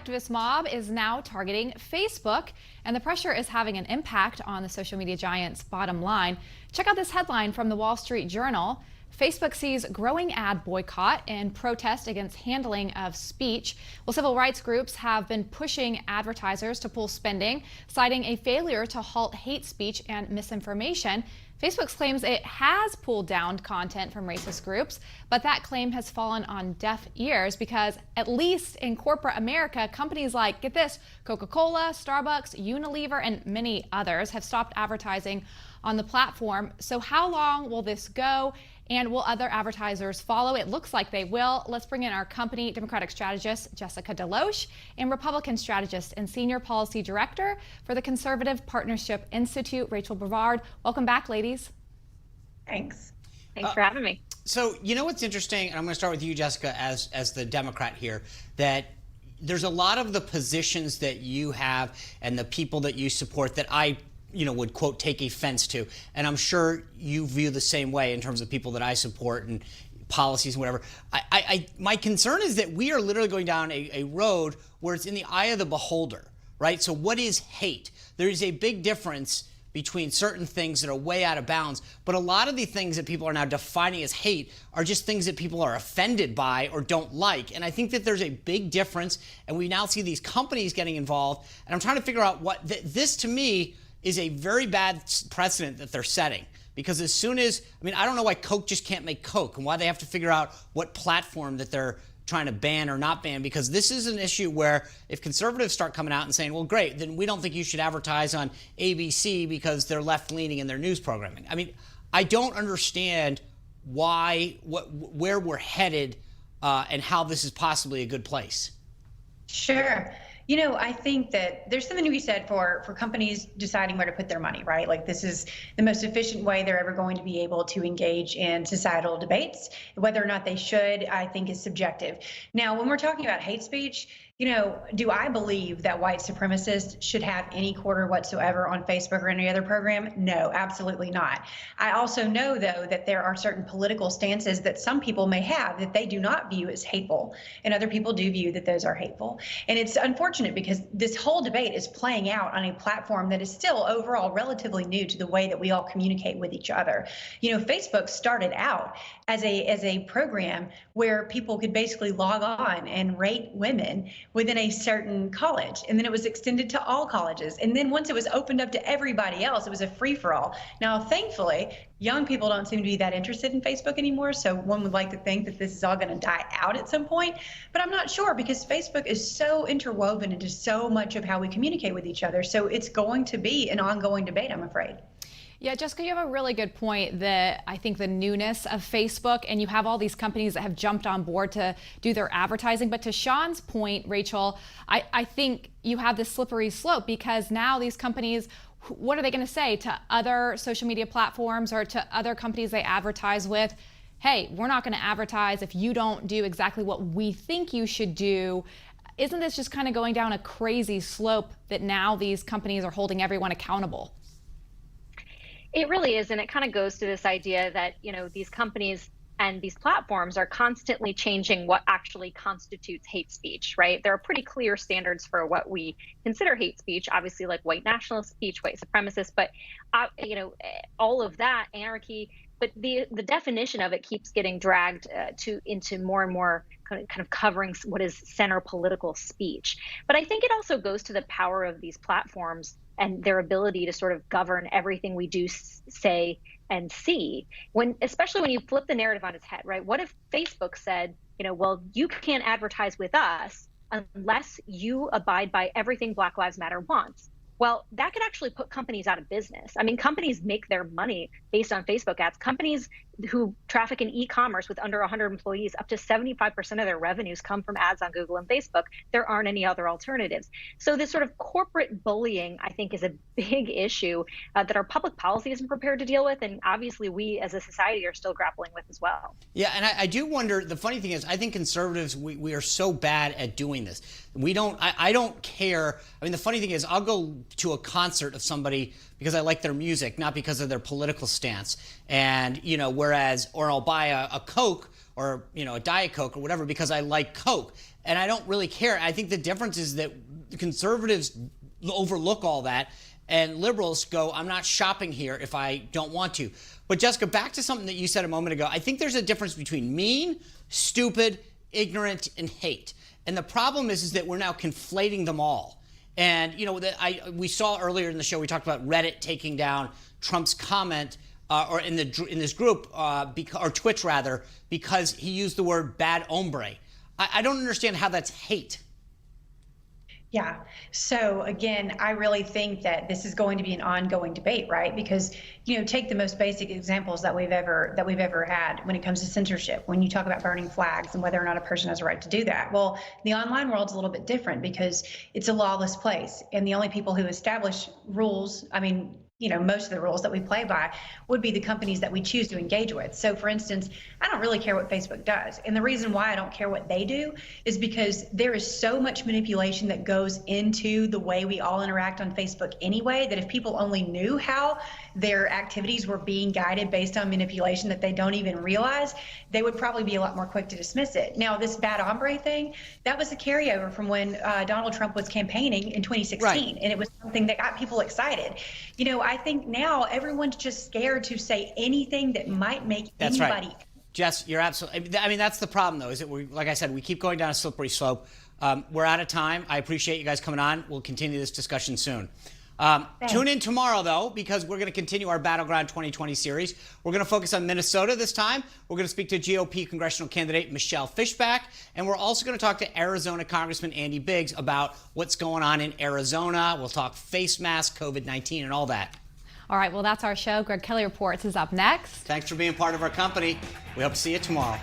activist mob is now targeting Facebook, and the pressure is having an impact on the social media giant's bottom line. Check out this headline from the Wall Street Journal. Facebook sees growing ad boycott in protest against handling of speech. Well, civil rights groups have been pushing advertisers to pull spending, citing a failure to halt hate speech and misinformation. Facebook claims it has pulled down content from racist groups, but that claim has fallen on deaf ears because, at least in corporate America, companies like, get this, Coca-Cola, Starbucks, Unilever, and many others have stopped advertising on the platform. So how long will this go? And will other advertisers follow? It looks like they will. Let's bring in our company Democratic strategist, Jessica DeLoach, and Republican strategist and senior policy director for the Conservative Partnership Institute, Rachel Bovard. Welcome back, ladies. Thanks. Thanks for having me. So, you know what's interesting, and I'm going to start with you, Jessica, as the Democrat here, that there's a lot of the positions that you have and the people that you support that I would, quote, take offense to. And I'm sure you view the same way in terms of people that I support and policies and whatever. My concern is that we are literally going down a road where it's in the eye of the beholder, right? So what is hate? There is a big difference between certain things that are way out of bounds, but a lot of the things that people are now defining as hate are just things that people are offended by or don't like. And I think that there's a big difference, and we now see these companies getting involved, and I'm trying to figure out what this, to me, is a very bad precedent that they're setting. Because as soon as, I don't know why Coke just can't make Coke and why they have to figure out what platform that they're trying to ban or not ban, because this is an issue where if conservatives start coming out and saying, well, great, then we don't think you should advertise on ABC because they're left-leaning in their news programming. I don't understand where we're headed and how this is possibly a good place. Sure. I think that there's something to be said for companies deciding where to put their money, right? Like, this is the most efficient way they're ever going to be able to engage in societal debates. Whether or not they should, I think, is subjective. Now, when we're talking about hate speech, do I believe that white supremacists should have any quarter whatsoever on Facebook or any other program? No, absolutely not. I also know, though, that there are certain political stances that some people may have that they do not view as hateful, and other people do view that those are hateful. And it's unfortunate because this whole debate is playing out on a platform that is still overall relatively new to the way that we all communicate with each other. Facebook started out as a program where people could basically log on and rate women within a certain college. And then it was extended to all colleges. And then once it was opened up to everybody else, it was a free-for-all. Now, thankfully, young people don't seem to be that interested in Facebook anymore. So one would like to think that this is all going to die out at some point. But I'm not sure, because Facebook is so interwoven into so much of how we communicate with each other. So it's going to be an ongoing debate, I'm afraid. Yeah, Jessica, you have a really good point that I think the newness of Facebook, and you have all these companies that have jumped on board to do their advertising. But to Sean's point, Rachel, I think you have this slippery slope, because now these companies, what are they going to say to other social media platforms or to other companies they advertise with? Hey, we're not going to advertise if you don't do exactly what we think you should do. Isn't this just kind of going down a crazy slope that now these companies are holding everyone accountable? It really is, and it kind of goes to this idea that, these companies and these platforms are constantly changing what actually constitutes hate speech, right? There are pretty clear standards for what we consider hate speech, obviously, like white nationalist speech, white supremacist, but, all of that, anarchy, but the definition of it keeps getting dragged into more and more kind of covering what is center political speech. But I think it also goes to the power of these platforms and their ability to sort of govern everything we do say and see, especially when you flip the narrative on its head, right? What if Facebook said, well, you can't advertise with us unless you abide by everything Black Lives Matter wants? Well, that could actually put companies out of business. Companies make their money based on Facebook ads. Companies who traffic in e-commerce with under 100 employees, up to 75% of their revenues come from ads on Google and Facebook. There aren't any other alternatives. So this sort of corporate bullying, I think, is a big issue that our public policy isn't prepared to deal with. And obviously we as a society are still grappling with as well. Yeah, and I do wonder, the funny thing is, I think conservatives, we are so bad at doing this. I don't care. The funny thing is, I'll go to a concert of somebody because I like their music, not because of their political stance. And, or I'll buy a Coke or, a Diet Coke or whatever because I like Coke. And I don't really care. I think the difference is that the conservatives overlook all that and liberals go, I'm not shopping here if I don't want to. But Jessica, back to something that you said a moment ago. I think there's a difference between mean, stupid, ignorant, and hate. And the problem is that we're now conflating them all. And, we saw earlier in the show, we talked about Reddit taking down Trump's comment or in this group, or Twitch rather, because he used the word bad hombre. I don't understand how that's hate. Yeah. So again, I really think that this is going to be an ongoing debate, right? Because, take the most basic examples that we've ever had when it comes to censorship. When you talk about burning flags and whether or not a person has a right to do that. Well, the online world's a little bit different because it's a lawless place, and the only people who establish rules, most of the rules that we play by would be the companies that we choose to engage with. So for instance, I don't really care what Facebook does. And the reason why I don't care what they do is because there is so much manipulation that goes into the way we all interact on Facebook anyway, that if people only knew how their activities were being guided based on manipulation that they don't even realize, they would probably be a lot more quick to dismiss it. Now, this bad hombre thing, that was a carryover from when Donald Trump was campaigning in 2016. Right. And it was something that got people excited. I think now everyone's just scared to say anything that might make anybody. Right. Jess, you're absolutely. That's the problem, though, is that like I said, we keep going down a slippery slope. We're out of time. I appreciate you guys coming on. We'll continue this discussion soon. Tune in tomorrow, though, because we're going to continue our Battleground 2020 series. We're going to focus on Minnesota this time. We're going to speak to GOP congressional candidate Michelle Fishback, and we're also going to talk to Arizona Congressman Andy Biggs about what's going on in Arizona. We'll talk face masks, COVID-19, and all that. All right, well, that's our show. Greg Kelly Reports is up next. Thanks for being part of our company. We hope to see you tomorrow.